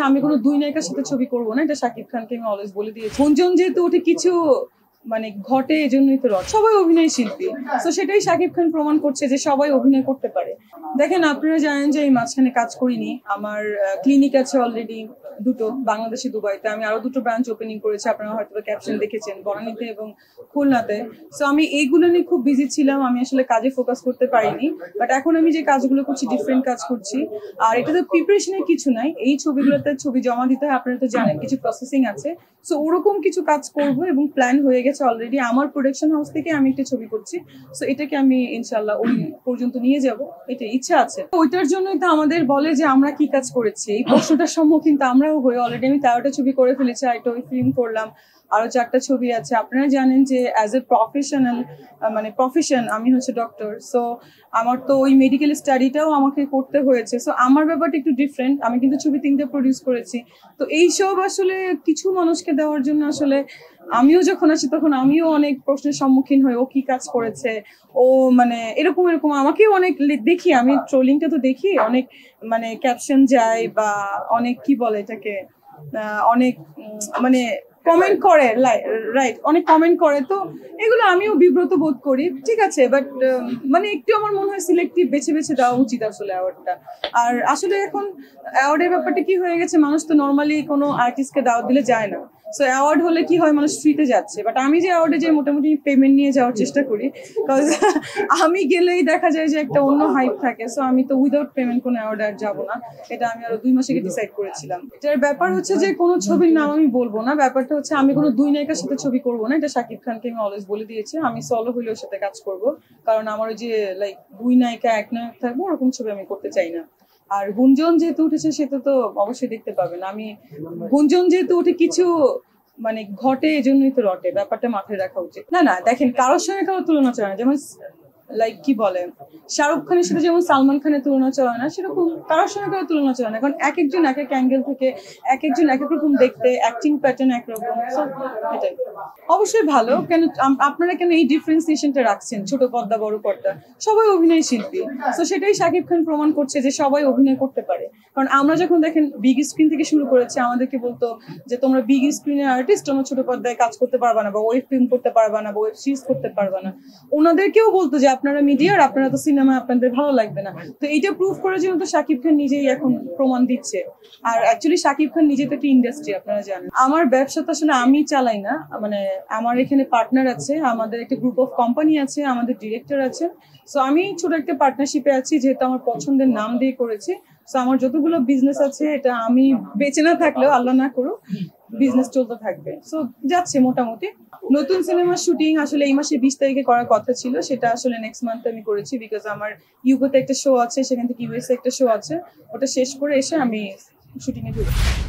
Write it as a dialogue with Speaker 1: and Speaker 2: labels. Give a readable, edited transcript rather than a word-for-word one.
Speaker 1: আমি কোনো দুই নায়িকার সাথে ছবি করবো না, এটা শাকিব খানকে আমি অলওয়েজ বলে দিয়েছি। গুঞ্জন যেহেতু ওঠে কিছু ঘটে, এজন্যই তো সবাই অভিনয় শিল্পী, তো সেটাই শাকিব খান প্রমাণ করছে যে সবাই অভিনয় করতে পারে। দেখেন, আপনারা জানেন যে এই মাঝখানে কাজ করিনি, আমার ক্লিনিক আছে অলরেডি দুটো, বাংলাদেশে দুবাইতে। আমি আরো দুটো ব্রাঞ্চ ওপেনিং করেছি, আপনারা হয়তো ক্যাপশন দেখেছেন, বনানীতে এবং খুলনাতে। সো আমি এইগুলো নিয়ে খুব বিজি ছিলাম, আমি আসলে কাজে ফোকাস করতে পারিনি। বাট এখন আমি যে কাজগুলো করছি, ডিফারেন্ট কাজ করছি। আর এটাতে প্রিপারেশনের কিছু নাই, এই ছবিগুলোতে ছবি জমা দিতে হয়, আপনারা তো জানেন কিছু প্রসেসিং আছে। সো ওরকম কিছু কাজ করব এবং প্ল্যান হয়ে গেছে অলরেডি। আমার প্রোডাকশন হাউস থেকে আমি একটা ছবি করছি, সো এটাকে আমি ইনশাল্লাহ ওই পর্যন্ত নিয়ে যাব, এটা ইচ্ছা আছে। ওইটার জন্যই তো আমাদের বলে যে আমরা কি কাজ করেছি, এই প্রশ্নটার সম্মুখীন তো আমরাও হই। অলরেডি আমি 13টা ছবি করে ফেলেছি, একটা ওই ফিল্ম করলাম, আরো 4টা ছবি আছে। আপনারা জানেন যে অ্যাজ এ প্রফেশনাল প্রফেশন আমি হচ্ছে ডক্টর, সো আমার তো ওই মেডিকেল স্টাডিটাও আমাকে করতে হয়েছে। সো আমার ব্যাপারটা একটু ডিফারেন্ট, আমি কিন্তু ছবি 3টে প্রডিউস করেছি। তো এইসব আসলে কিছু মানুষকে দেওয়ার জন্য আসলে আমিও যখন আসি তখন আমিও অনেক প্রশ্নের সম্মুখীন হই, ও কি কাজ করেছে, ও এরকম এরকম আমাকেও অনেক দেখি, আমি ট্রোলিংটা তো দেখি, অনেক ক্যাপশন যায় বা অনেক কি বলে এটাকে, অনেক কমেন্ট করে, রাইট, অনেক কমেন্ট করে। তো এগুলো আমিও বিব্রত বোধ করি, ঠিক আছে। বাট একটু আমার মনে হয় সিলেক্টিভ বেছে বেছে দেওয়া উচিত আসলে অ্যাওয়ার্ডটা। আর আসলে এখন অ্যাওয়ার্ডের ব্যাপারটা কি হয়ে গেছে, মানুষ তো নর্মালি কোনো আর্টিস্টকে দাওয়াত দিলে যায় না। সো অ্যাওয়ার্ড হলে কি হয়, মানুষ ফ্রিতে যাচ্ছে। বাট আমি যে অ্যাওয়ার্ডে যে মোটামুটি পেমেন্ট নিয়ে যাওয়ার চেষ্টা করি, বিকজ আমি গেলেই দেখা যায় যে একটা অন্য হাইপ থাকে। সো আমি তো উইদাউট পেমেন্ট কোনো অ্যাওয়ার্ডে আর যাবো না, এটা আমি আরো 2 মাস আগে ডিসাইড করেছিলাম। এটার ব্যাপার হচ্ছে যে কোনো ছবির নাম আমি বলবো না, ব্যাপারটা হচ্ছে আমি কোনো দুই নায়িকার সাথে ছবি করবো না, এটা শাকিব খানকে আমি অলওয়েজ বলে দিয়েছি। আমি সলো হইলে ওর সাথে কাজ করবো, কারণ আমার ওই যে দুই নায়িকা এক নায়ক থাকবো ওরকম ছবি আমি করতে চাই না। আর গুঞ্জন যেহেতু উঠেছে সেটা তো অবশ্যই দেখতে পাবেন। আমি গুঞ্জন যেহেতু উঠে কিছু ঘটে, এজন্যই তো রটে, ব্যাপারটা মাথায় রাখা উচিত। না দেখেন, কারোর সঙ্গে কারো তুলনা চলে না। যেমন কি বলে, শাহরুখ খানের সাথে যেমন সালমান খানের তুলনা চলে না, সেরকম কারোর সঙ্গে কারো তুলনা চলে না। কারণ এক একজন এক এক অ্যাঙ্গেল থেকে, এক একজন এক এক রকম দেখতে, অ্যাক্টিং প্যাটার্ন একরকম। এটাই অবশ্যই ভালো। কেন আপনারা কেন এই ডিফারেন্সিয়েশনটা রাখছেন, ছোট পর্দা বড় পর্দা, সবাই অভিনয় শিল্পী। তো সেটাই শাকিব খান প্রমাণ করছে যে সবাই অভিনয় করতে পারে। কারণ আমরা যখন দেখেন বিগ স্ক্রিন থেকে শুরু করেছি, আমাদেরকে বলতো যে তোমরা বিগ স্ক্রিনের আর্টিস্ট, তোমরা ছোট পর্দায় কাজ করতে পারবা না, বা ওয়েব ফিল্ম করতে পারবা না, বা ওয়েব সিরিজ করতে পারবা না। ওনাদেরকেও বলতো যে আপনারা মিডিয়ার, আপনারা তো সিনেমা, আপনাদের ভালো লাগবে না। তো এইটা প্রুভ করার জন্য তো শাকিব খান নিজেই এখন প্রমাণ দিচ্ছে। আর অ্যাকচুয়ালি শাকিব খান নিজে তো একটা ইন্ডাস্ট্রি, আপনারা জানেন। আমার ব্যবসা তো আসলে আমি চালাই না, আমার এখানে পার্টনার আছে, আমাদের একটা গ্রুপ অফ কোম্পানি আছে, আমাদের ডিরেক্টর আছে। সো আমি ছোট একটা পার্টনারশিপে আছি, যেহেতু আমার পছন্দের নাম দিয়ে করেছি। সো আমার যতগুলো বিজনেস আছে, এটা আমি বেঁচে না থাকলেও, আল্লাহ না করুক, বিজনেস চলতে থাকবে। সো যাচ্ছে মোটামুটি। নতুন সিনেমার শুটিং আসলে এই মাসে 20 তারিখে করার কথা ছিল, সেটা আসলে নেক্সট মান্থ আমি করেছি। বিকজ আমার ইউকেতে একটা শো আছে, সেখান থেকে ইউএসএ একটা শো আছে, ওটা শেষ করে এসে আমি শুটিং এ ঢুকছি।